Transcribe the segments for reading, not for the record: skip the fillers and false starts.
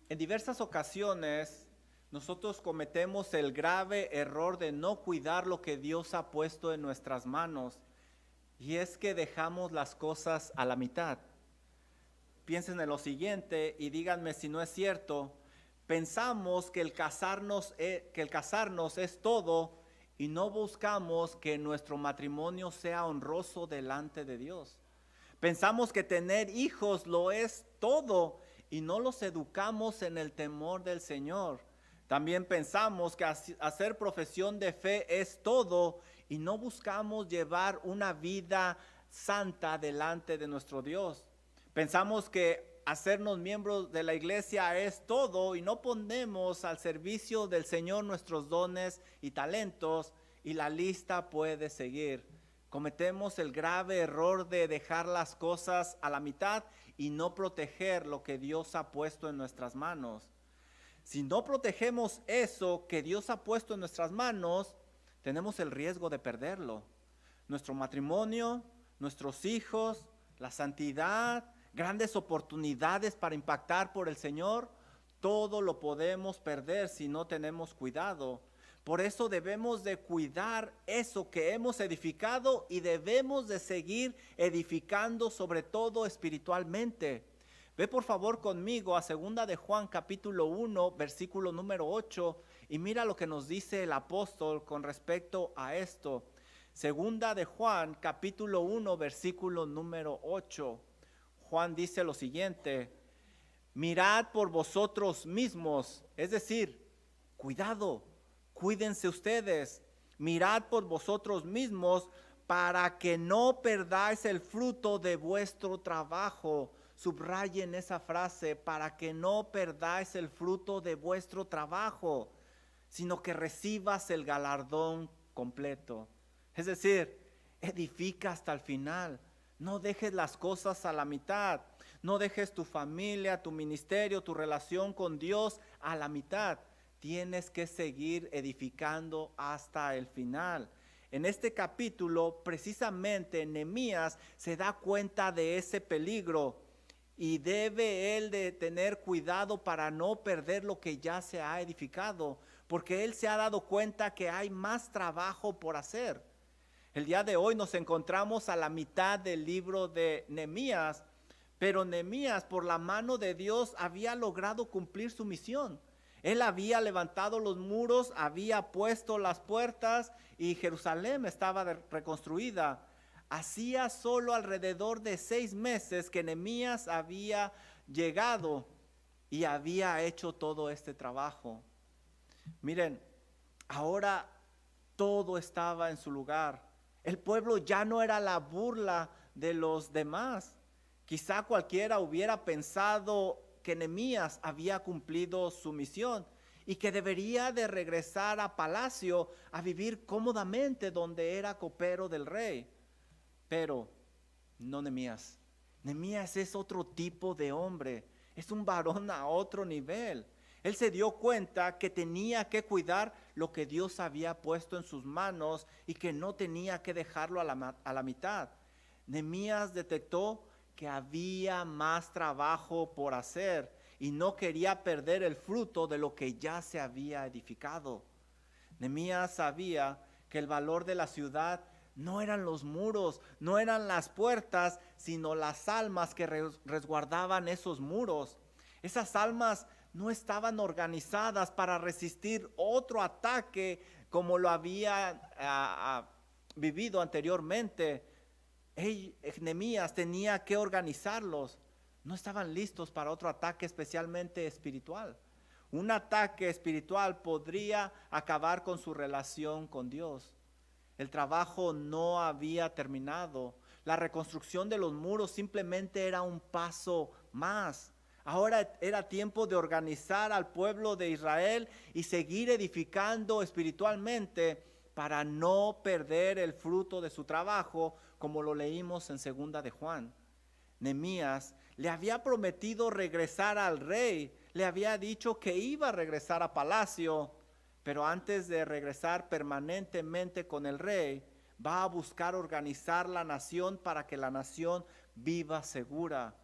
En diversas ocasiones nosotros cometemos el grave error de no cuidar lo que Dios ha puesto en nuestras manos, y es que dejamos las cosas a la mitad. Piensen en lo siguiente y díganme si no es cierto. Pensamos que el casarnos es todo y no buscamos que nuestro matrimonio sea honroso delante de Dios. Pensamos que tener hijos lo es todo y no los educamos en el temor del Señor. También pensamos que hacer profesión de fe es todo y no buscamos llevar una vida santa delante de nuestro Dios. Pensamos que hacernos miembros de la iglesia es todo y no ponemos al servicio del Señor nuestros dones y talentos, y la lista puede seguir. Cometemos el grave error de dejar las cosas a la mitad y no proteger lo que Dios ha puesto en nuestras manos. Si no protegemos eso que Dios ha puesto en nuestras manos, tenemos el riesgo de perderlo. Nuestro matrimonio, nuestros hijos, la santidad, grandes oportunidades para impactar por el Señor, todo lo podemos perder si no tenemos cuidado. Por eso debemos de cuidar eso que hemos edificado y debemos de seguir edificando, sobre todo espiritualmente. Ve por favor conmigo a 2 de Juan capítulo 1 versículo número 8 y mira lo que nos dice el apóstol con respecto a esto. 2 de Juan capítulo 1 versículo número 8. Juan dice lo siguiente: mirad por vosotros mismos, es decir, cuidado, cuídense ustedes, mirad por vosotros mismos para que no perdáis el fruto de vuestro trabajo. Subrayen esa frase: para que no perdáis el fruto de vuestro trabajo, sino que recibas el galardón completo. Es decir, edifica hasta el final. No dejes las cosas a la mitad. No dejes tu familia, tu ministerio, tu relación con Dios a la mitad. Tienes que seguir edificando hasta el final. En este capítulo, precisamente, Nehemías se da cuenta de ese peligro y debe él de tener cuidado para no perder lo que ya se ha edificado, porque él se ha dado cuenta que hay más trabajo por hacer. El día de hoy nos encontramos a la mitad del libro de Nehemías, pero Nehemías, por la mano de Dios, había logrado cumplir su misión. Él había levantado los muros, había puesto las puertas y Jerusalén estaba reconstruida. Hacía solo alrededor de 6 meses que Nehemías había llegado y había hecho todo este trabajo. Miren, ahora todo estaba en su lugar. El pueblo ya no era la burla de los demás. Quizá cualquiera hubiera pensado que Nehemías había cumplido su misión y que debería de regresar a palacio a vivir cómodamente donde era copero del rey. Pero no Nehemías. Nehemías es otro tipo de hombre. Es un varón a otro nivel. Él se dio cuenta que tenía que cuidar lo que Dios había puesto en sus manos y que no tenía que dejarlo a la mitad. Nehemías detectó que había más trabajo por hacer y no quería perder el fruto de lo que ya se había edificado. Nehemías sabía que el valor de la ciudad no eran los muros, no eran las puertas, sino las almas que resguardaban esos muros. Esas almas no estaban organizadas para resistir otro ataque como lo había vivido anteriormente. Nehemías tenía que organizarlos. No estaban listos para otro ataque, especialmente espiritual. Un ataque espiritual podría acabar con su relación con Dios. El trabajo no había terminado. La reconstrucción de los muros simplemente era un paso más. Ahora era tiempo de organizar al pueblo de Israel y seguir edificando espiritualmente para no perder el fruto de su trabajo, como lo leímos en 2 de Juan. Nehemías le había prometido regresar al rey, le había dicho que iba a regresar a palacio, pero antes de regresar permanentemente con el rey, va a buscar organizar la nación para que la nación viva segura.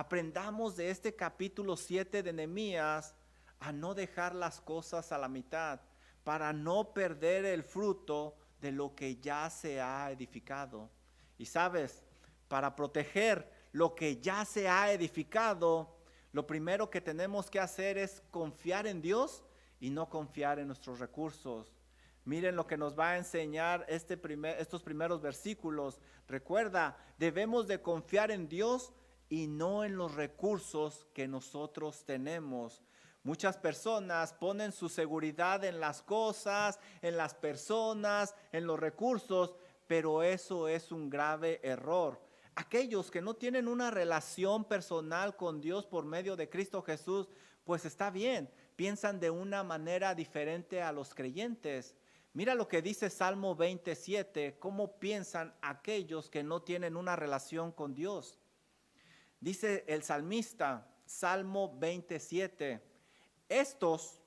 Aprendamos de este capítulo 7 de Nehemías a no dejar las cosas a la mitad, para no perder el fruto de lo que ya se ha edificado. Y sabes, para proteger lo que ya se ha edificado, lo primero que tenemos que hacer es confiar en Dios y no confiar en nuestros recursos. Miren lo que nos va a enseñar estos primeros versículos. Recuerda, debemos de confiar en Dios y no en los recursos que nosotros tenemos. Muchas personas ponen su seguridad en las cosas, en las personas, en los recursos, pero eso es un grave error. Aquellos que no tienen una relación personal con Dios por medio de Cristo Jesús, pues está bien, piensan de una manera diferente a los creyentes. Mira lo que dice Salmo 27, cómo piensan aquellos que no tienen una relación con Dios. Dice el salmista, Salmo 27, estos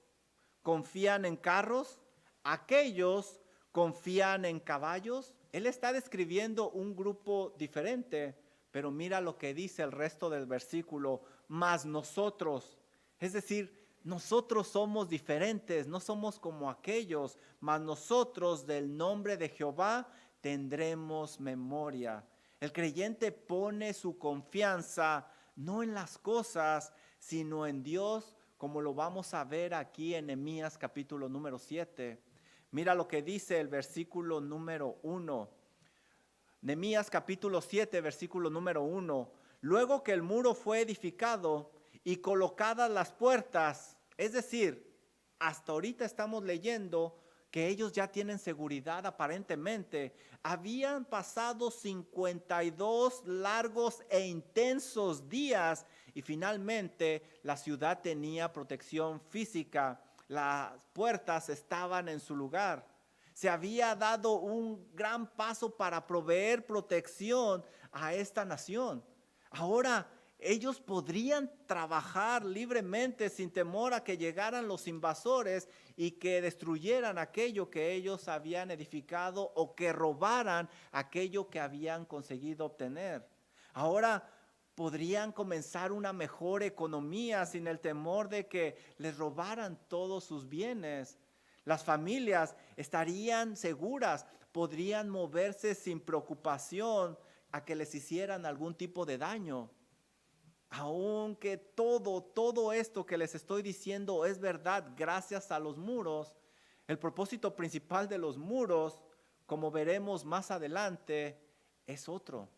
confían en carros, aquellos confían en caballos. Él está describiendo un grupo diferente, pero mira lo que dice el resto del versículo, mas nosotros, es decir, nosotros somos diferentes, no somos como aquellos, mas nosotros del nombre de Jehová tendremos memoria. El creyente pone su confianza no en las cosas, sino en Dios, como lo vamos a ver aquí en Nehemías capítulo número 7. Mira lo que dice el versículo número 1. Nehemías capítulo 7, versículo número 1. Luego que el muro fue edificado y colocadas las puertas, es decir, hasta ahorita estamos leyendo que ellos ya tienen seguridad aparentemente. Habían pasado 52 largos e intensos días y finalmente la ciudad tenía protección física. Las puertas estaban en su lugar. Se había dado un gran paso para proveer protección a esta nación. Ahora ellos podrían trabajar libremente sin temor a que llegaran los invasores y que destruyeran aquello que ellos habían edificado o que robaran aquello que habían conseguido obtener. Ahora podrían comenzar una mejor economía sin el temor de que les robaran todos sus bienes. Las familias estarían seguras, podrían moverse sin preocupación a que les hicieran algún tipo de daño. Aunque todo esto que les estoy diciendo es verdad gracias a los muros, el propósito principal de los muros, como veremos más adelante, es otro.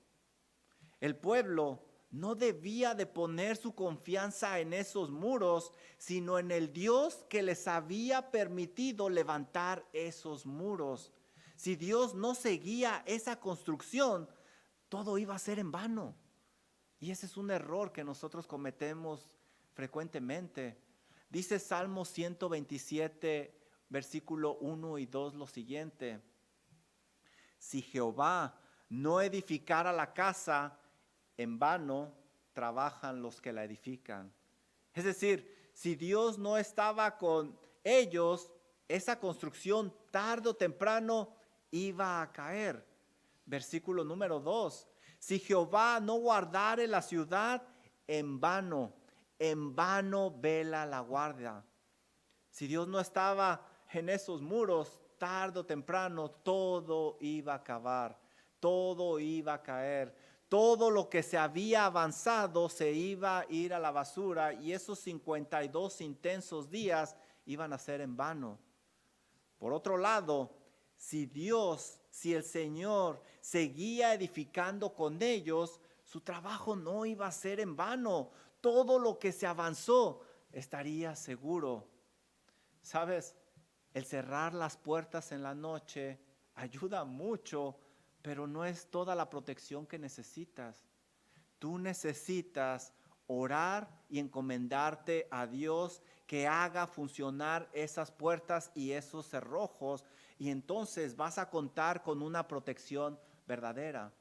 El pueblo no debía de poner su confianza en esos muros, sino en el Dios que les había permitido levantar esos muros. Si Dios no seguía esa construcción, todo iba a ser en vano. Y ese es un error que nosotros cometemos frecuentemente. Dice Salmo 127, versículo 1 y 2 lo siguiente. Si Jehová no edificara la casa, en vano trabajan los que la edifican. Es decir, si Dios no estaba con ellos, esa construcción tarde o temprano iba a caer. Versículo número 2. Si Jehová no guardare la ciudad, en vano vela la guardia. Si Dios no estaba en esos muros, tarde o temprano todo iba a acabar, todo iba a caer. Todo lo que se había avanzado se iba a ir a la basura y esos 52 intensos días iban a ser en vano. Por otro lado, si el Señor seguía edificando con ellos, su trabajo no iba a ser en vano. Todo lo que se avanzó estaría seguro. ¿Sabes? El cerrar las puertas en la noche ayuda mucho, pero no es toda la protección que necesitas. Tú necesitas orar y encomendarte a Dios que haga funcionar esas puertas y esos cerrojos, y entonces vas a contar con una protección verdadera.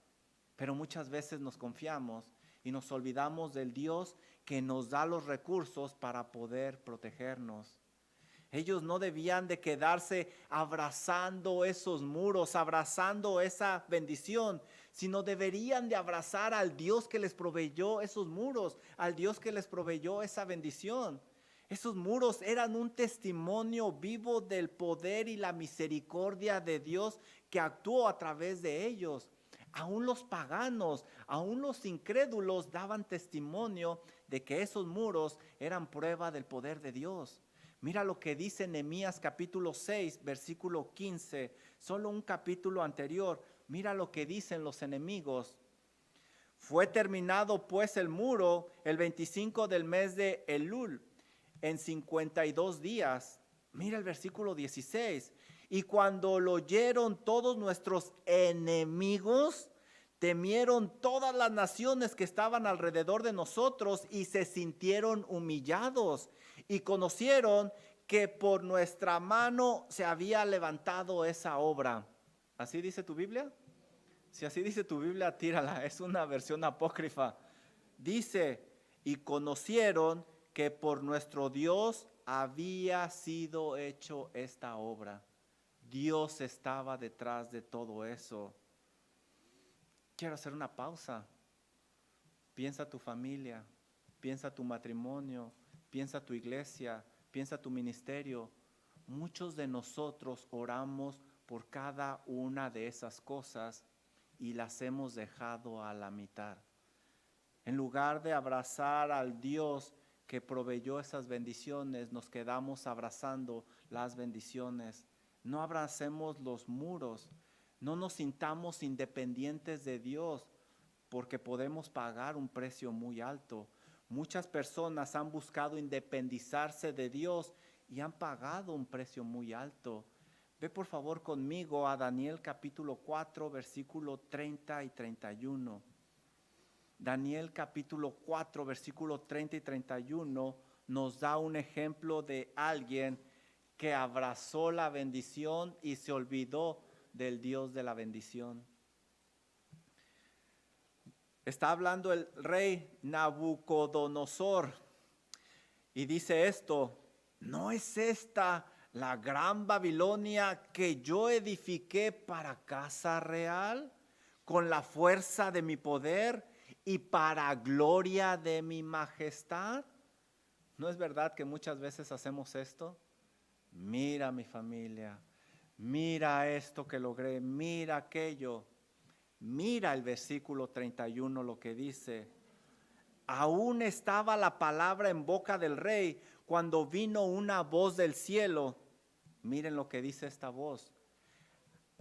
Pero muchas veces nos confiamos y nos olvidamos del Dios que nos da los recursos para poder protegernos. Ellos no debían de quedarse abrazando esos muros, abrazando esa bendición, sino deberían de abrazar al Dios que les proveyó esos muros, al Dios que les proveyó esa bendición. Esos muros eran un testimonio vivo del poder y la misericordia de Dios que actuó a través de ellos. Aún los paganos, aún los incrédulos daban testimonio de que esos muros eran prueba del poder de Dios. Mira lo que dice Nehemías capítulo 6, versículo 15, solo un capítulo anterior. Mira lo que dicen los enemigos. Fue terminado pues el muro el 25 del mes de Elul, en 52 días. Mira el versículo 16. Y cuando lo oyeron todos nuestros enemigos, temieron todas las naciones que estaban alrededor de nosotros y se sintieron humillados y conocieron que por nuestra mano se había levantado esa obra. ¿Así dice tu Biblia? Si así dice tu Biblia, tírala, es una versión apócrifa. Dice, y conocieron que por nuestro Dios había sido hecho esta obra. Dios estaba detrás de todo eso. Quiero hacer una pausa. Piensa tu familia, piensa tu matrimonio, piensa tu iglesia, piensa tu ministerio. Muchos de nosotros oramos por cada una de esas cosas y las hemos dejado a la mitad. En lugar de abrazar al Dios que proveyó esas bendiciones, nos quedamos abrazando las bendiciones. No abracemos los muros, no nos sintamos independientes de Dios porque podemos pagar un precio muy alto. Muchas personas han buscado independizarse de Dios y han pagado un precio muy alto. Ve por favor conmigo a Daniel capítulo 4, versículo 30 y 31. Daniel capítulo 4, versículo 30 y 31 nos da un ejemplo de alguien que abrazó la bendición y se olvidó del Dios de la bendición. Está hablando el rey Nabucodonosor y dice esto: ¿no es esta la gran Babilonia que yo edifiqué para casa real con la fuerza de mi poder y para gloria de mi majestad? ¿No es verdad que muchas veces hacemos esto? Mira mi familia, mira esto que logré, mira aquello. Mira el versículo 31 lo que dice. Aún estaba la palabra en boca del rey cuando vino una voz del cielo. Miren lo que dice esta voz.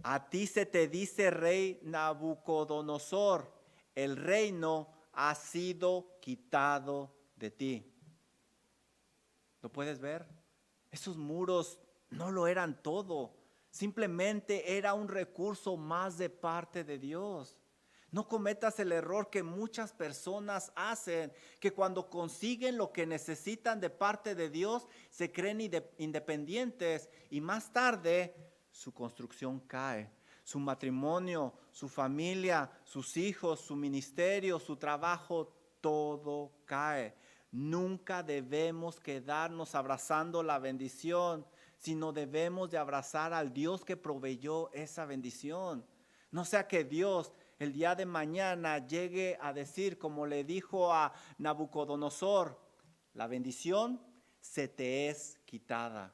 A ti se te dice, rey Nabucodonosor, el reino ha sido quitado de ti. ¿Lo puedes ver? Esos muros no lo eran todo. Simplemente era un recurso más de parte de Dios. No cometas el error que muchas personas hacen, que cuando consiguen lo que necesitan de parte de Dios, se creen independientes y más tarde su construcción cae. Su matrimonio, su familia, sus hijos, su ministerio, su trabajo, todo cae. Nunca debemos quedarnos abrazando la bendición, sino debemos de abrazar al Dios que proveyó esa bendición. No sea que Dios el día de mañana llegue a decir, como le dijo a Nabucodonosor, la bendición se te es quitada.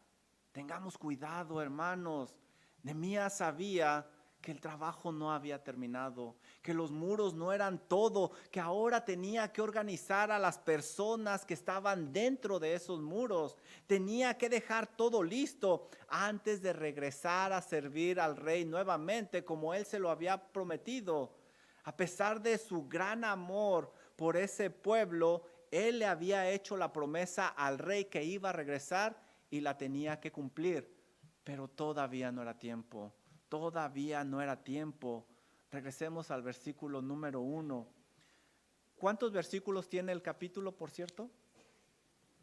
Tengamos cuidado, hermanos. Nehemías sabía que el trabajo no había terminado, que los muros no eran todo, que ahora tenía que organizar a las personas que estaban dentro de esos muros. Tenía que dejar todo listo antes de regresar a servir al rey nuevamente como él se lo había prometido. A pesar de su gran amor por ese pueblo, él le había hecho la promesa al rey que iba a regresar y la tenía que cumplir, pero todavía no era tiempo. Todavía no era tiempo. Regresemos al versículo número 1. ¿Cuántos versículos tiene el capítulo, por cierto?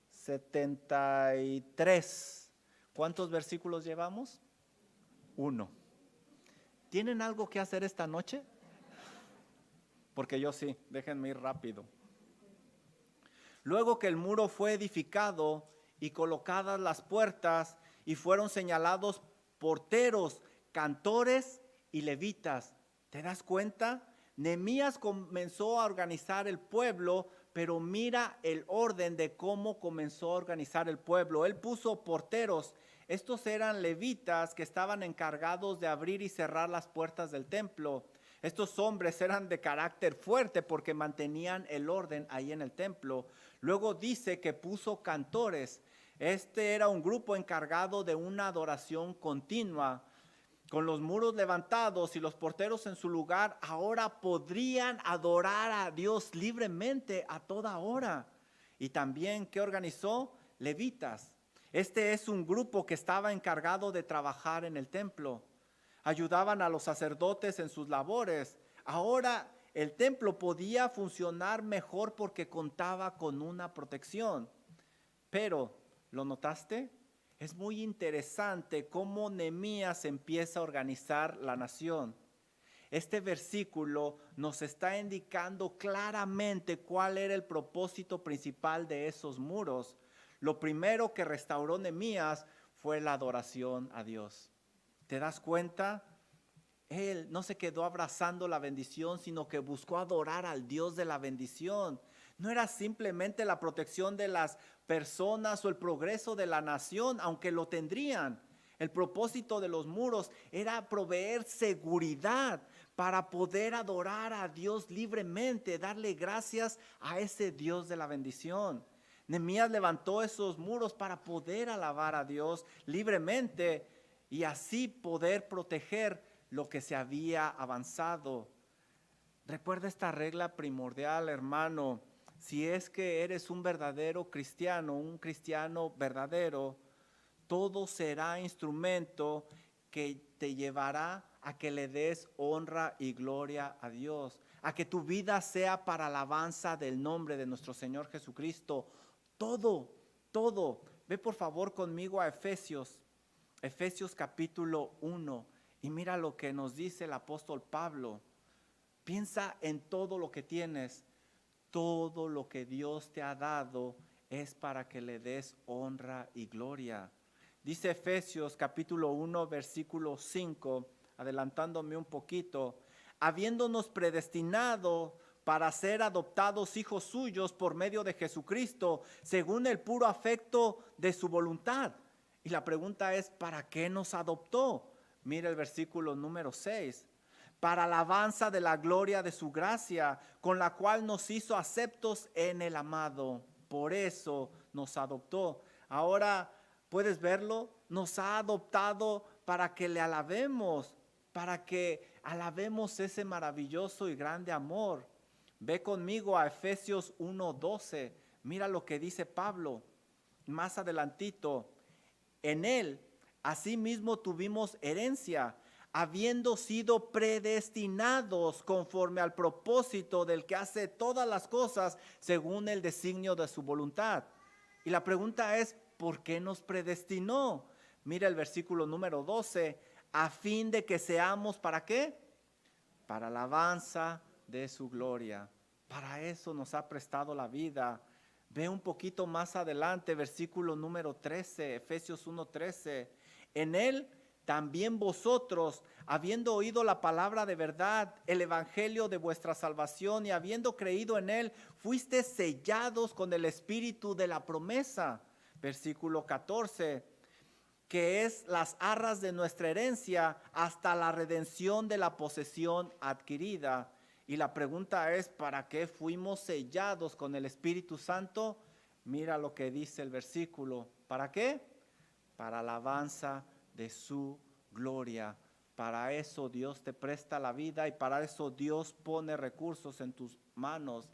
73. ¿Cuántos versículos llevamos? 1. ¿Tienen algo que hacer esta noche? Porque yo sí, déjenme ir rápido. Luego que el muro fue edificado y colocadas las puertas y fueron señalados porteros, cantores y levitas. ¿Te das cuenta? Nehemías comenzó a organizar el pueblo, pero mira el orden de cómo comenzó a organizar el pueblo. Él puso porteros. Estos eran levitas que estaban encargados de abrir y cerrar las puertas del templo. Estos hombres eran de carácter fuerte porque mantenían el orden ahí en el templo. Luego dice que puso cantores. Este era un grupo encargado de una adoración continua. Con los muros levantados y los porteros en su lugar, ahora podrían adorar a Dios libremente a toda hora. Y también, ¿qué organizó? Levitas. Este es un grupo que estaba encargado de trabajar en el templo. Ayudaban a los sacerdotes en sus labores. Ahora el templo podía funcionar mejor porque contaba con una protección. Pero, ¿lo notaste? Es muy interesante cómo Nehemías empieza a organizar la nación. Este versículo nos está indicando claramente cuál era el propósito principal de esos muros. Lo primero que restauró Nehemías fue la adoración a Dios. ¿Te das cuenta? Él no se quedó abrazando la bendición, sino que buscó adorar al Dios de la bendición. No era simplemente la protección de las personas o el progreso de la nación, aunque lo tendrían. El propósito de los muros era proveer seguridad para poder adorar a Dios libremente, darle gracias a ese Dios de la bendición. Nehemías levantó esos muros para poder alabar a Dios libremente y así poder proteger lo que se había avanzado. Recuerda esta regla primordial, hermano. Si es que eres un verdadero cristiano, un cristiano verdadero, todo será instrumento que te llevará a que le des honra y gloria a Dios, a que tu vida sea para alabanza del nombre de nuestro Señor Jesucristo. Todo, todo. Ve por favor conmigo a Efesios capítulo 1. Y mira lo que nos dice el apóstol Pablo. Piensa en todo lo que tienes. Todo lo que Dios te ha dado es para que le des honra y gloria. Dice Efesios capítulo 1 versículo 5, adelantándome un poquito, habiéndonos predestinado para ser adoptados hijos suyos por medio de Jesucristo, según el puro afecto de su voluntad. Y la pregunta es, ¿para qué nos adoptó? Mira el versículo número 6. Para alabanza de la gloria de su gracia, con la cual nos hizo aceptos en el amado. Por eso nos adoptó. Ahora, ¿puedes verlo? Nos ha adoptado para que le alabemos, para que alabemos ese maravilloso y grande amor. Ve conmigo a Efesios 1:12. Mira lo que dice Pablo. Más adelantito. En él, asimismo tuvimos herencia, habiendo sido predestinados conforme al propósito del que hace todas las cosas según el designio de su voluntad. Y la pregunta es, ¿por qué nos predestinó? Mira el versículo número 12, a fin de que seamos, ¿para qué? Para alabanza de su gloria. Para eso nos ha prestado la vida. Ve un poquito más adelante, versículo número 13, Efesios 1:13. En él también vosotros, habiendo oído la palabra de verdad, el evangelio de vuestra salvación, y habiendo creído en él, fuisteis sellados con el espíritu de la promesa. Versículo 14, que es las arras de nuestra herencia hasta la redención de la posesión adquirida. Y la pregunta es, ¿para qué fuimos sellados con el Espíritu Santo? Mira lo que dice el versículo. ¿Para qué? Para alabanza de su gloria. Para eso Dios te presta la vida y para eso Dios pone recursos en tus manos.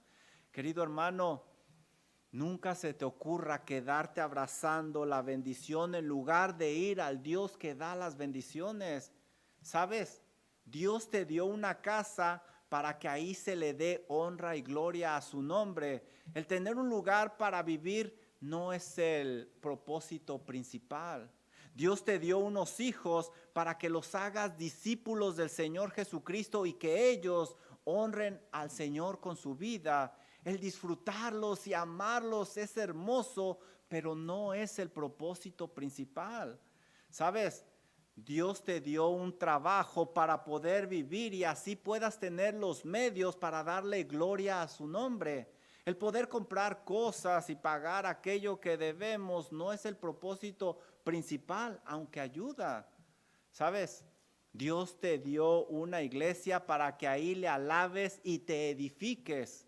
Querido hermano, nunca se te ocurra quedarte abrazando la bendición en lugar de ir al Dios que da las bendiciones. ¿Sabes? Dios te dio una casa para que ahí se le dé honra y gloria a su nombre. El tener un lugar para vivir no es el propósito principal. Dios te dio unos hijos para que los hagas discípulos del Señor Jesucristo y que ellos honren al Señor con su vida. El disfrutarlos y amarlos es hermoso, pero no es el propósito principal. ¿Sabes? Dios te dio un trabajo para poder vivir y así puedas tener los medios para darle gloria a su nombre. El poder comprar cosas y pagar aquello que debemos no es el propósito principal, aunque ayuda. ¿Sabes? Dios te dio una iglesia para que ahí le alabes y te edifiques.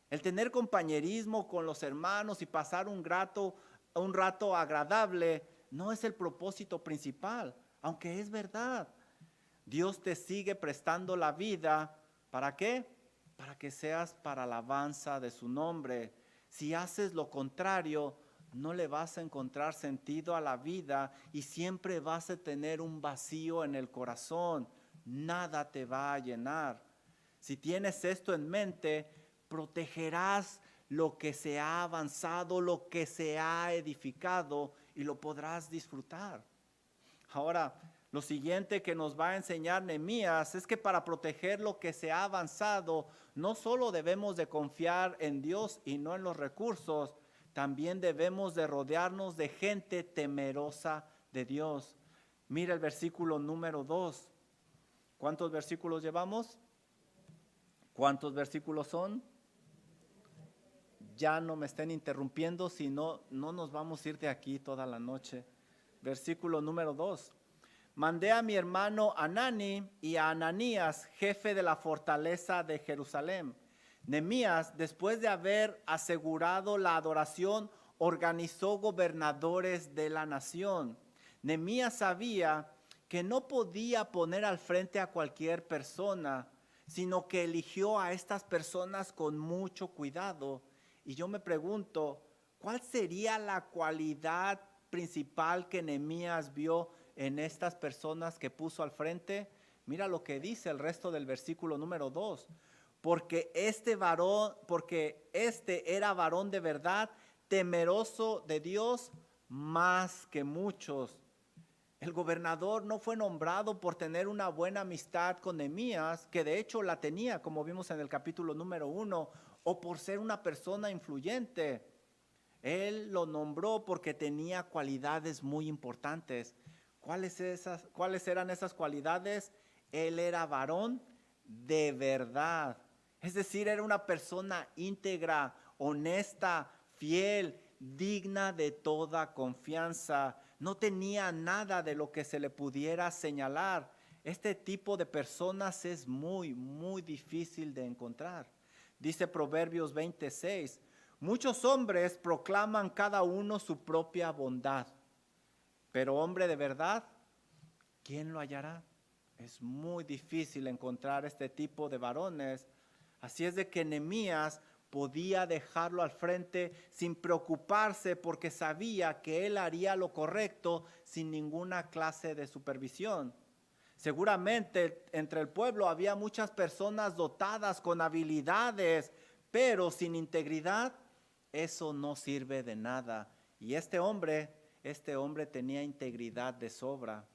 El tener compañerismo con los hermanos y pasar un rato agradable no es el propósito principal, aunque es verdad. Dios te sigue prestando la vida. ¿Para qué? Para que seas para alabanza de su nombre. Si haces lo contrario, no le vas a encontrar sentido a la vida y siempre vas a tener un vacío en el corazón. Nada te va a llenar. Si tienes esto en mente, protegerás lo que se ha avanzado, lo que se ha edificado y lo podrás disfrutar. Ahora, lo siguiente que nos va a enseñar Nehemías es que para proteger lo que se ha avanzado, no solo debemos de confiar en Dios y no en los recursos, también debemos de rodearnos de gente temerosa de Dios. Mira el versículo número 2. ¿Cuántos versículos llevamos? ¿Cuántos versículos son? Ya no me estén interrumpiendo, si no, no nos vamos a ir de aquí toda la noche. Versículo número 2. Mandé a mi hermano Anani y a Ananías, jefe de la fortaleza de Jerusalén. Nehemías, después de haber asegurado la adoración, organizó gobernadores de la nación. Nehemías sabía que no podía poner al frente a cualquier persona, sino que eligió a estas personas con mucho cuidado. Y yo me pregunto, ¿cuál sería la cualidad principal que Nehemías vio en estas personas que puso al frente? Mira lo que dice el resto del versículo número 2. Porque este era varón de verdad, temeroso de Dios más que muchos. El gobernador no fue nombrado por tener una buena amistad con Nehemías, que de hecho la tenía, como vimos en el capítulo número 1, o por ser una persona influyente. Él lo nombró porque tenía cualidades muy importantes. ¿Cuáles eran esas cualidades? Él era varón de verdad. Es decir, era una persona íntegra, honesta, fiel, digna de toda confianza. No tenía nada de lo que se le pudiera señalar. Este tipo de personas es muy, muy difícil de encontrar. Dice Proverbios 26, muchos hombres proclaman cada uno su propia bondad, pero hombre de verdad, ¿quién lo hallará? Es muy difícil encontrar este tipo de varones. Así es de que Nehemías podía dejarlo al frente sin preocuparse porque sabía que él haría lo correcto sin ninguna clase de supervisión. Seguramente entre el pueblo había muchas personas dotadas con habilidades, pero sin integridad, eso no sirve de nada. Y este hombre tenía integridad de sobra.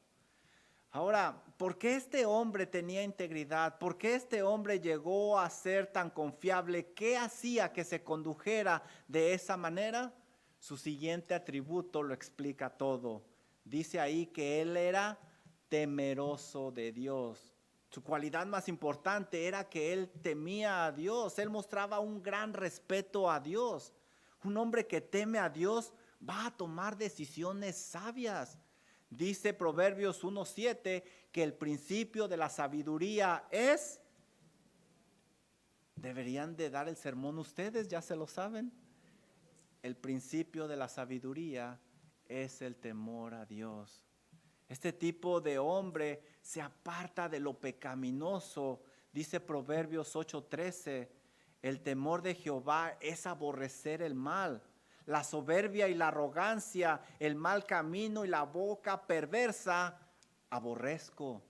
Ahora, ¿por qué este hombre tenía integridad? ¿Por qué este hombre llegó a ser tan confiable? ¿Qué hacía que se condujera de esa manera? Su siguiente atributo lo explica todo. Dice ahí que él era temeroso de Dios. Su cualidad más importante era que él temía a Dios. Él mostraba un gran respeto a Dios. Un hombre que teme a Dios va a tomar decisiones sabias. Dice Proverbios 1:7 que el principio de la sabiduría es... Deberían de dar el sermón ustedes, ya se lo saben. El principio de la sabiduría es el temor a Dios. Este tipo de hombre se aparta de lo pecaminoso. Dice Proverbios 8:13, el temor de Jehová es aborrecer el mal. La soberbia y la arrogancia, el mal camino y la boca perversa, aborrezco.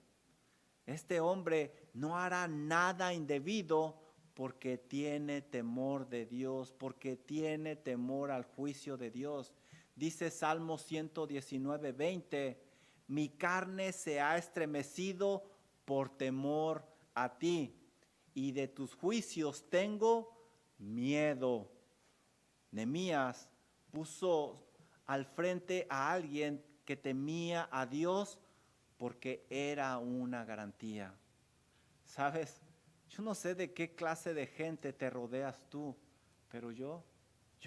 Este hombre no hará nada indebido porque tiene temor de Dios, porque tiene temor al juicio de Dios. Dice Salmo 119:20, mi carne se ha estremecido por temor a ti, y de tus juicios tengo miedo. Nehemías puso al frente a alguien que temía a Dios porque era una garantía. ¿Sabes? Yo no sé de qué clase de gente te rodeas tú, pero yo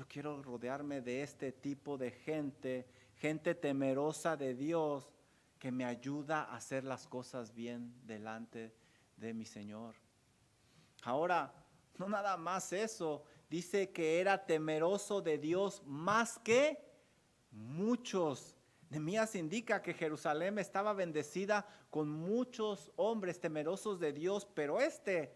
quiero rodearme de este tipo de gente, gente temerosa de Dios, que me ayuda a hacer las cosas bien delante de mi Señor. Ahora, no nada más eso, dice que era temeroso de Dios más que muchos. Nehemías indica que Jerusalén estaba bendecida con muchos hombres temerosos de Dios, pero este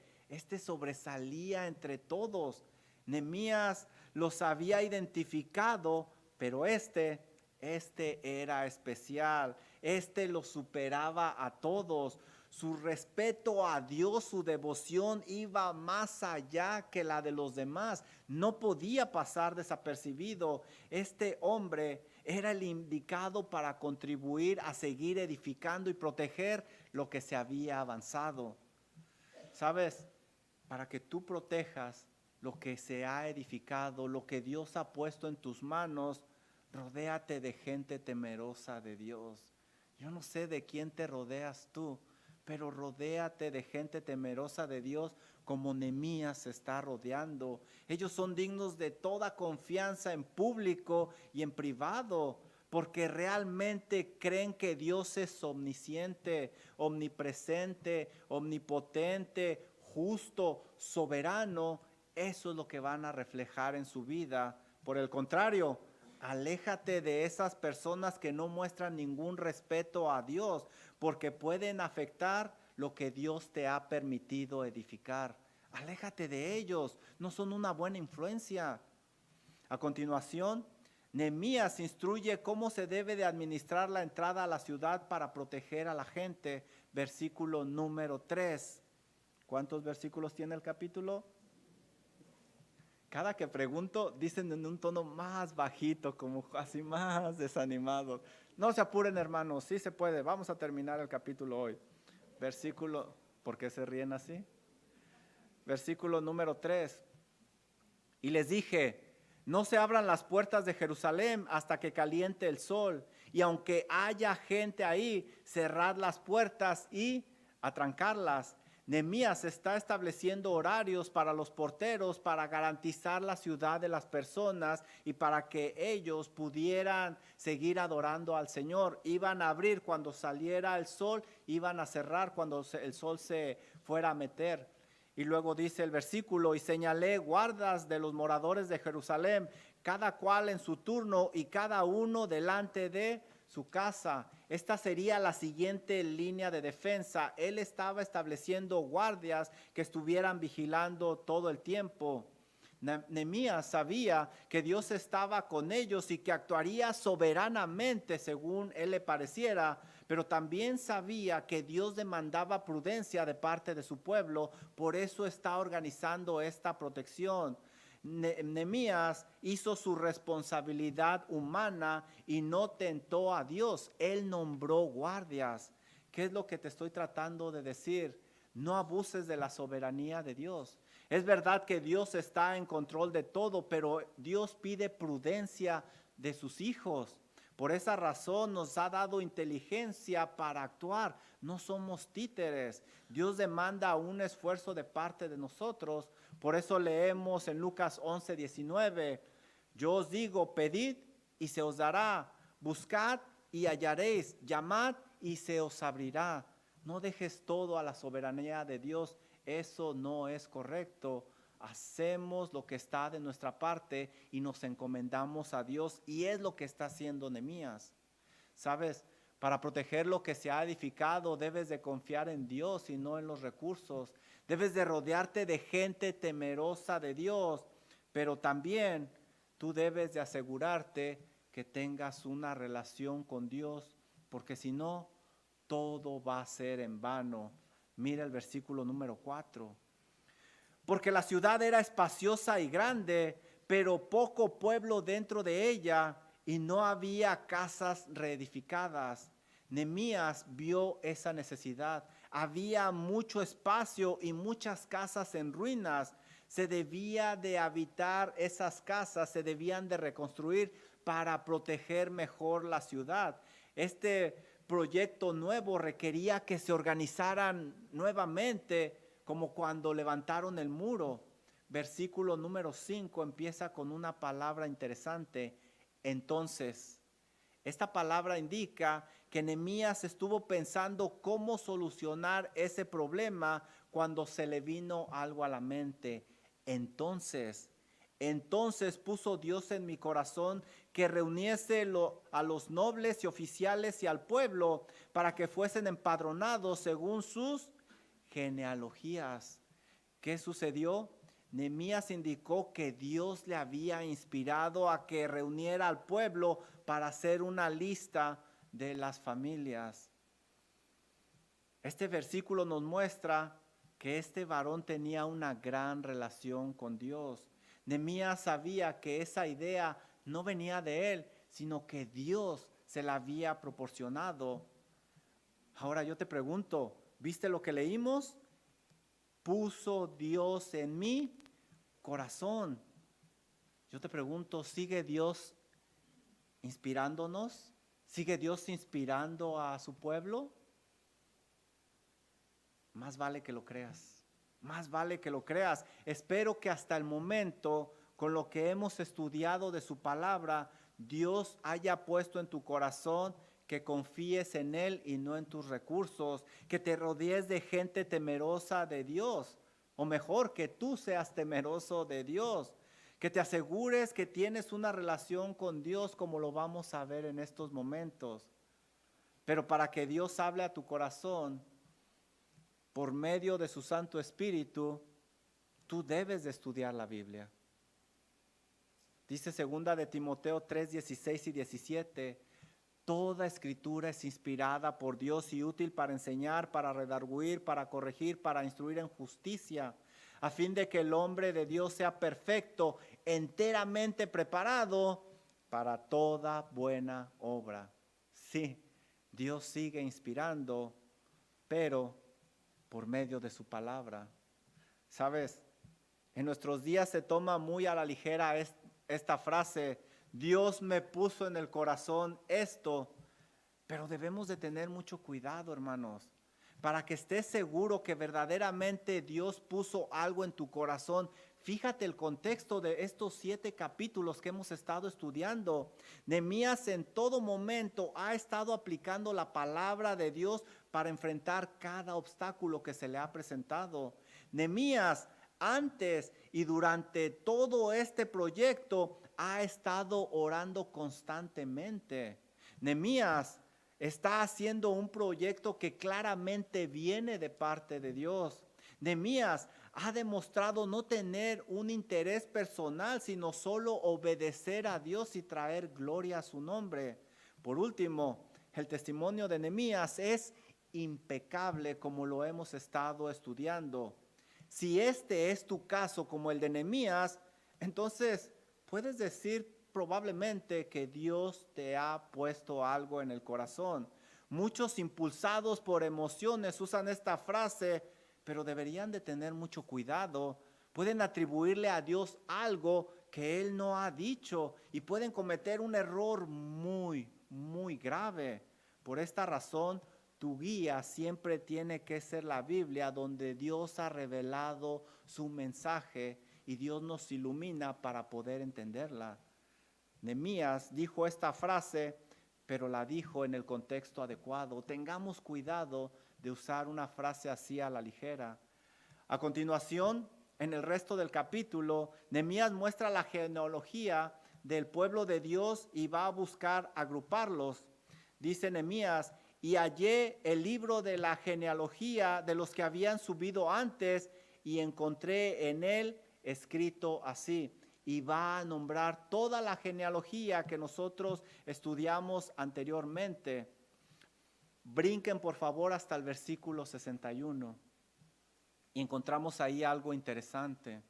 sobresalía entre todos. Nehemías los había identificado, pero este era especial. Este lo superaba a todos. Su respeto a Dios, su devoción iba más allá que la de los demás. No podía pasar desapercibido. Este hombre era el indicado para contribuir a seguir edificando y proteger lo que se había avanzado. ¿Sabes? Para que tú protejas lo que se ha edificado, lo que Dios ha puesto en tus manos, rodéate de gente temerosa de Dios. Yo no sé de quién te rodeas tú, pero rodéate de gente temerosa de Dios como Nehemías se está rodeando. Ellos son dignos de toda confianza en público y en privado, porque realmente creen que Dios es omnisciente, omnipresente, omnipotente, justo, soberano. Eso es lo que van a reflejar en su vida. Por el contrario, aléjate de esas personas que no muestran ningún respeto a Dios, porque pueden afectar lo que Dios te ha permitido edificar. Aléjate de ellos, no son una buena influencia. A continuación, Nehemías instruye cómo se debe de administrar la entrada a la ciudad para proteger a la gente. Versículo número 3. ¿Cuántos versículos tiene el capítulo? Cada que pregunto, dicen en un tono más bajito, como así más desanimado. No se apuren, hermanos, sí se puede. Vamos a terminar el capítulo hoy. Versículo, ¿por qué se ríen así? Versículo número 3. Y les dije, no se abran las puertas de Jerusalén hasta que caliente el sol. Y aunque haya gente ahí, cerrad las puertas y atrancarlas. Nehemías está estableciendo horarios para los porteros para garantizar la ciudad de las personas y para que ellos pudieran seguir adorando al Señor. Iban a abrir cuando saliera el sol, iban a cerrar cuando el sol se fuera a meter. Y luego dice el versículo, y señalé guardas de los moradores de Jerusalén, cada cual en su turno y cada uno delante de su casa. Esta sería la siguiente línea de defensa. Él estaba estableciendo guardias que estuvieran vigilando todo el tiempo. Nehemías sabía que Dios estaba con ellos y que actuaría soberanamente según él le pareciera, pero también sabía que Dios demandaba prudencia de parte de su pueblo, por eso está organizando esta protección. Nehemías hizo su responsabilidad humana y no tentó a Dios. Él nombró guardias. ¿Qué es lo que te estoy tratando de decir? No abuses de la soberanía de Dios. Es verdad que Dios está en control de todo, pero Dios pide prudencia de sus hijos. Por esa razón nos ha dado inteligencia para actuar. No somos títeres. Dios demanda un esfuerzo de parte de nosotros. Por eso leemos en Lucas 11:19. Yo os digo, pedid y se os dará. Buscad y hallaréis. Llamad y se os abrirá. No dejes todo a la soberanía de Dios. Eso no es correcto. Hacemos lo que está de nuestra parte y nos encomendamos a Dios, y es lo que está haciendo Nehemías. ¿Sabes? Para proteger lo que se ha edificado debes de confiar en Dios y no en los recursos. Debes de rodearte de gente temerosa de Dios, pero también tú debes de asegurarte que tengas una relación con Dios, porque si no, todo va a ser en vano. Mira el versículo número 4. Porque la ciudad era espaciosa y grande, pero poco pueblo dentro de ella, y no había casas reedificadas. Nehemías vio esa necesidad. Había mucho espacio y muchas casas en ruinas. Se debía de habitar esas casas, se debían de reconstruir para proteger mejor la ciudad. Este proyecto nuevo requería que se organizaran nuevamente, como cuando levantaron el muro. Versículo número 5 empieza con una palabra interesante. Entonces, esta palabra indica que Nehemías estuvo pensando cómo solucionar ese problema cuando se le vino algo a la mente. Entonces puso Dios en mi corazón que reuniese a los nobles y oficiales y al pueblo para que fuesen empadronados según sus genealogías. ¿Qué sucedió? Nehemías indicó que Dios le había inspirado a que reuniera al pueblo para hacer una lista de las familias. Este versículo nos muestra que este varón tenía una gran relación con Dios. Nehemías sabía que esa idea no venía de él, sino que Dios se la había proporcionado. Ahora yo te pregunto, ¿viste lo que leímos? Puso Dios en mi corazón. Yo te pregunto, ¿sigue Dios inspirándonos? ¿Sigue Dios inspirando a su pueblo? Más vale que lo creas. Más vale que lo creas. Espero que hasta el momento, con lo que hemos estudiado de su palabra, Dios haya puesto en tu corazón que confíes en Él y no en tus recursos, que te rodees de gente temerosa de Dios, o mejor, que tú seas temeroso de Dios, que te asegures que tienes una relación con Dios como lo vamos a ver en estos momentos. Pero para que Dios hable a tu corazón, por medio de su Santo Espíritu, tú debes de estudiar la Biblia. Dice 2 de Timoteo 3, 16 y 17, toda escritura es inspirada por Dios y útil para enseñar, para redarguir, para corregir, para instruir en justicia, a fin de que el hombre de Dios sea perfecto, enteramente preparado para toda buena obra. Sí, Dios sigue inspirando, pero por medio de su palabra. ¿Sabes? En nuestros días se toma muy a la ligera esta frase, Dios me puso en el corazón esto, pero debemos de tener mucho cuidado, hermanos, para que estés seguro que verdaderamente Dios puso algo en tu corazón. Fíjate el contexto de estos 7 capítulos que hemos estado estudiando. Nehemías en todo momento ha estado aplicando la palabra de Dios para enfrentar cada obstáculo que se le ha presentado. Nehemías antes y durante todo este proyecto ha estado orando constantemente. Nehemías está haciendo un proyecto que claramente viene de parte de Dios. Nehemías ha demostrado no tener un interés personal, sino solo obedecer a Dios y traer gloria a su nombre. Por último, el testimonio de Nehemías es impecable, como lo hemos estado estudiando. Si este es tu caso como el de Nehemías, entonces puedes decir probablemente que Dios te ha puesto algo en el corazón. Muchos impulsados por emociones usan esta frase, pero deberían de tener mucho cuidado. Pueden atribuirle a Dios algo que Él no ha dicho y pueden cometer un error muy, muy grave. Por esta razón, tu guía siempre tiene que ser la Biblia, donde Dios ha revelado su mensaje y Dios nos ilumina para poder entenderla. Nehemías dijo esta frase, pero la dijo en el contexto adecuado. Tengamos cuidado de usar una frase así a la ligera. A continuación, en el resto del capítulo, Nehemías muestra la genealogía del pueblo de Dios y va a buscar agruparlos. Dice Nehemías, y hallé el libro de la genealogía de los que habían subido antes y encontré en él escrito así. Y va a nombrar toda la genealogía que nosotros estudiamos anteriormente. Brinquen por favor hasta el versículo 61. Y encontramos ahí algo interesante.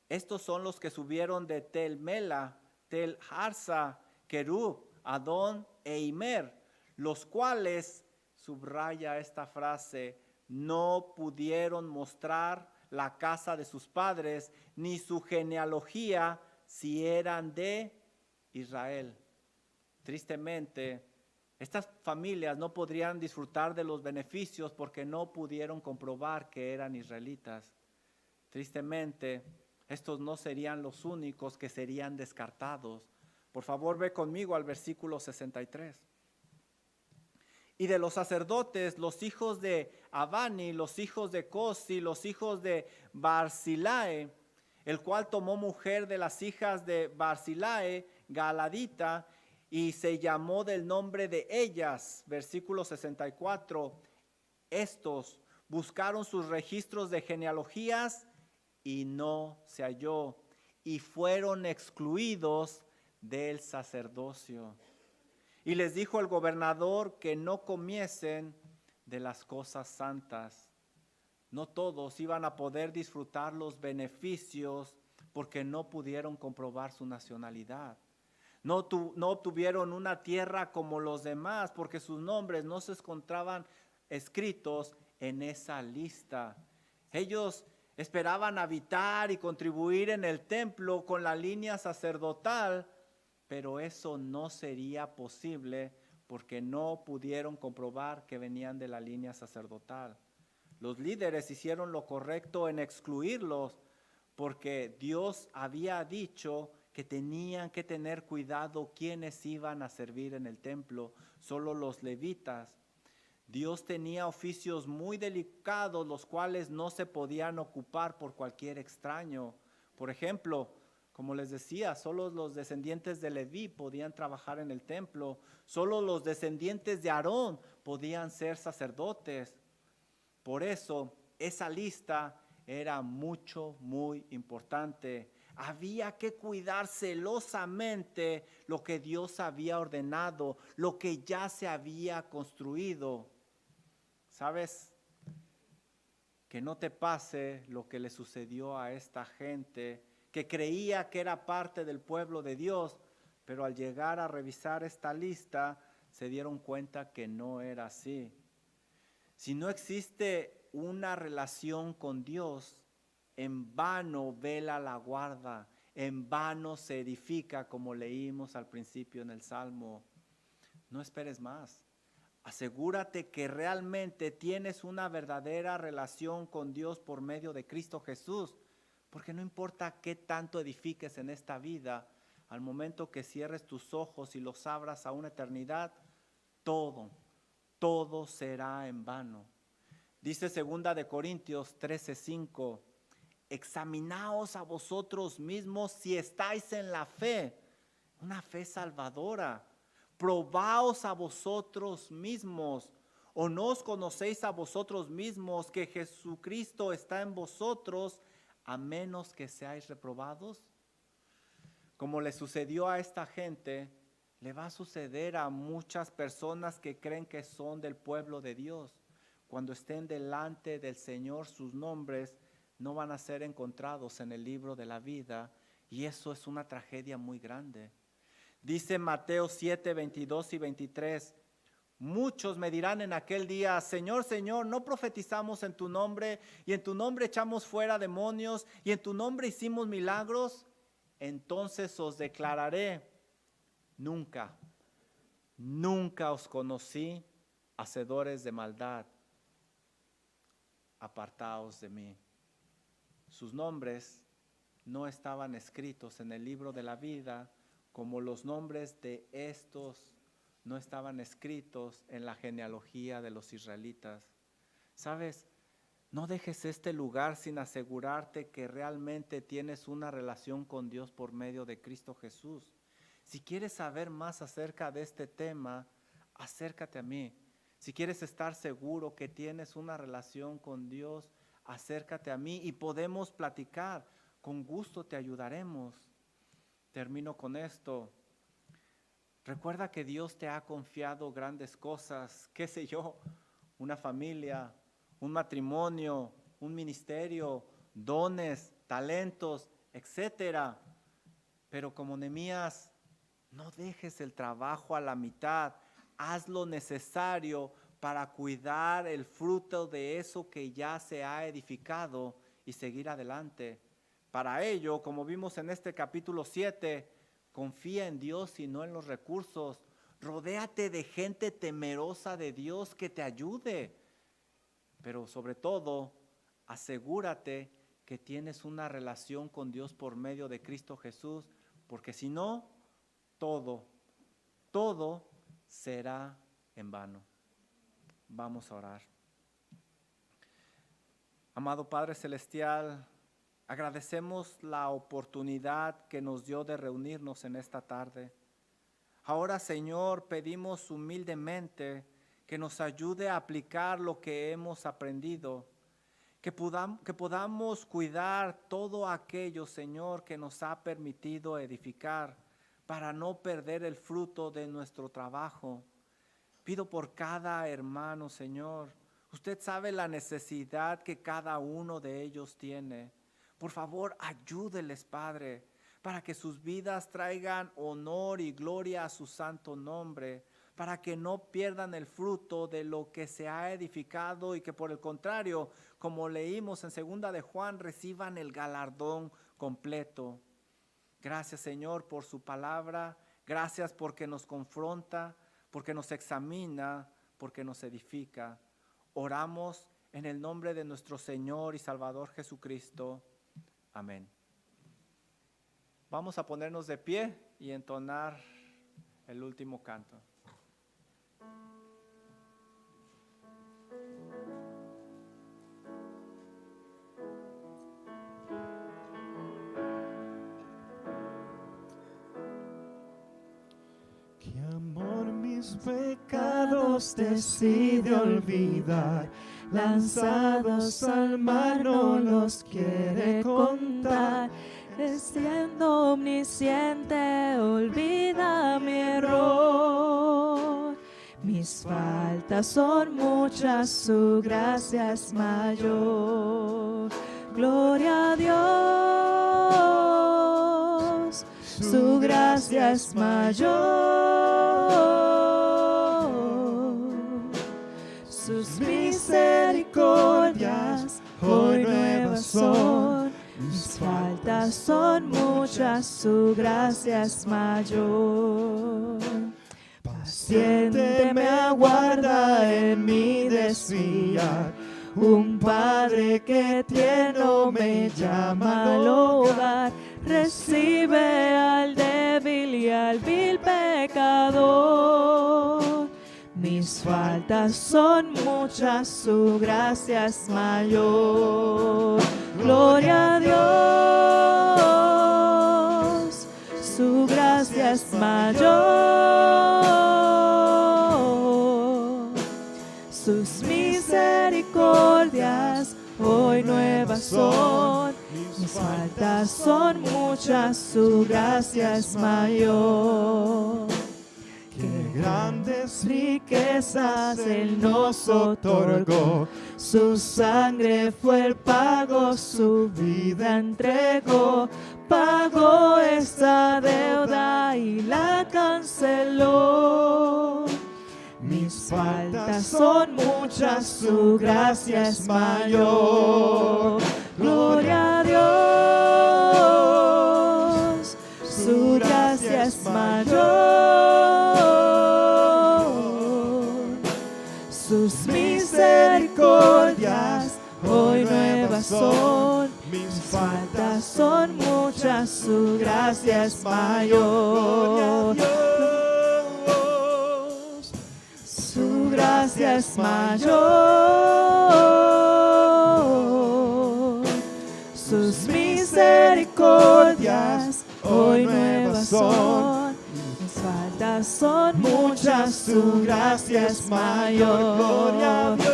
Estos son los que subieron de Tel Mela, Tel Harsa, Kerub, Adón e Imer, los cuales, subraya esta frase, no pudieron mostrar la casa de sus padres, ni su genealogía, si eran de Israel. Tristemente, Estas familias no podrían disfrutar de los beneficios porque no pudieron comprobar que eran israelitas. Tristemente, estos no serían los únicos que serían descartados. Por favor, ve conmigo al versículo 63. Y de los sacerdotes, los hijos de Abani, los hijos de Cosi, los hijos de Barzilae, el cual tomó mujer de las hijas de Barzilae, Galadita, y se llamó del nombre de ellas. Versículo 64. Estos buscaron sus registros de genealogías y no se halló, y fueron excluidos del sacerdocio. Y les dijo el gobernador que no comiesen de las cosas santas. No todos iban a poder disfrutar los beneficios porque no pudieron comprobar su nacionalidad. No obtuvieron una tierra como los demás porque sus nombres no se encontraban escritos en esa lista. Ellos esperaban habitar y contribuir en el templo con la línea sacerdotal, pero eso no sería posible porque no pudieron comprobar que venían de la línea sacerdotal. Los líderes hicieron lo correcto en excluirlos porque Dios había dicho que tenían que tener cuidado quienes iban a servir en el templo, solo los levitas. Dios tenía oficios muy delicados, los cuales no se podían ocupar por cualquier extraño. Por ejemplo, como les decía, solo los descendientes de Leví podían trabajar en el templo, solo los descendientes de Aarón podían ser sacerdotes. Por eso, esa lista era muy importante. Había que cuidar celosamente lo que Dios había ordenado, lo que ya se había construido. ¿Sabes? Que no te pase lo que le sucedió a esta gente que creía que era parte del pueblo de Dios, pero al llegar a revisar esta lista se dieron cuenta que no era así. Si no existe una relación con Dios, en vano vela la guarda, en vano se edifica, como leímos al principio en el Salmo. No esperes más. Asegúrate que realmente tienes una verdadera relación con Dios por medio de Cristo Jesús, porque no importa qué tanto edifiques en esta vida, al momento que cierres tus ojos y los abras a una eternidad, todo será en vano. Dice 2 Corintios 13:5, examinaos a vosotros mismos si estáis en la fe, una fe salvadora. Probaos a vosotros mismos, o no os conocéis a vosotros mismos que Jesucristo está en vosotros, a menos que seáis reprobados. Como le sucedió a esta gente, le va a suceder a muchas personas que creen que son del pueblo de Dios. Cuando estén delante del Señor, sus nombres no van a ser encontrados en el libro de la vida, y eso es una tragedia muy grande. Dice Mateo 7, 22 y 23, muchos me dirán en aquel día, Señor, Señor, ¿no profetizamos en tu nombre y en tu nombre echamos fuera demonios y en tu nombre hicimos milagros? Entonces os declararé, nunca os conocí, hacedores de maldad, apartaos de mí. Sus nombres no estaban escritos en el libro de la vida, como los nombres de estos no estaban escritos en la genealogía de los israelitas. ¿Sabes? No dejes este lugar sin asegurarte que realmente tienes una relación con Dios por medio de Cristo Jesús. Si quieres saber más acerca de este tema, acércate a mí. Si quieres estar seguro que tienes una relación con Dios, acércate a mí y podemos platicar. Con gusto te ayudaremos. Termino con esto. Recuerda que Dios te ha confiado grandes cosas, qué sé yo, una familia, un matrimonio, un ministerio, dones, talentos, etcétera. Pero como Nehemías, no dejes el trabajo a la mitad, haz lo necesario para cuidar el fruto de eso que ya se ha edificado y seguir adelante. Para ello, como vimos en este capítulo 7, confía en Dios y no en los recursos. Rodéate de gente temerosa de Dios que te ayude. Pero sobre todo, asegúrate que tienes una relación con Dios por medio de Cristo Jesús, porque si no, todo será en vano. Vamos a orar. Amado Padre Celestial, agradecemos la oportunidad que nos dio de reunirnos en esta tarde. Ahora, Señor, pedimos humildemente que nos ayude a aplicar lo que hemos aprendido, que podamos cuidar todo aquello, Señor, que nos ha permitido edificar para no perder el fruto de nuestro trabajo. Pido por cada hermano, Señor. Usted sabe la necesidad que cada uno de ellos tiene. Por favor, ayúdeles, Padre, para que sus vidas traigan honor y gloria a su santo nombre, para que no pierdan el fruto de lo que se ha edificado y que por el contrario, como leímos en 2 de Juan, reciban el galardón completo. Gracias, Señor, por su palabra. Gracias porque nos confronta, porque nos examina, porque nos edifica. Oramos en el nombre de nuestro Señor y Salvador Jesucristo. Amén. Vamos a ponernos de pie y entonar el último canto. Qué amor mis pecados decide olvidar, lanzados al mar no los quiere contar. Siendo omnisciente, olvida mi error. Mis faltas son muchas, su gracia es mayor. Gloria a Dios, su gracia es mayor. Sus misericordias hoy nuevas son. Mis faltas son muchas, su gracia es mayor. Paciente me aguarda en mi desviar, un Padre que tierno me llama al hogar. Recibe al débil y al vil pecador. Mis faltas son muchas, su gracia es mayor. Gloria a Dios, su gracia es mayor. Sus misericordias hoy nuevas son. Mis faltas son muchas, su gracia es mayor. Qué grandes riquezas Él nos otorgó, su sangre fue el pago, su vida entregó, pagó esta deuda y la canceló. Mis faltas son muchas, su gracia es mayor. Gloria a Dios, su gracia es mayor. Sus misericordias hoy nuevas son. Mis faltas son muchas, su gracia es mayor. Su gracia es mayor. Sus misericordias hoy nuevas son. Mis faltas son muchas, su gracia es mayor. Gloria a Dios,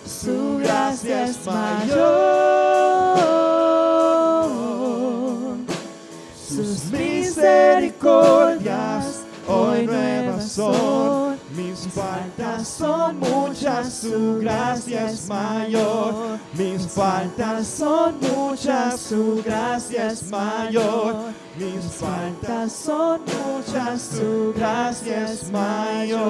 su gracia es mayor. Sus misericordias hoy nuevas son. Mis faltas son muchas, su gracia es mayor. Mis faltas son muchas, su gracia es mayor. Mis faltas son muchas, su gracia es mayor.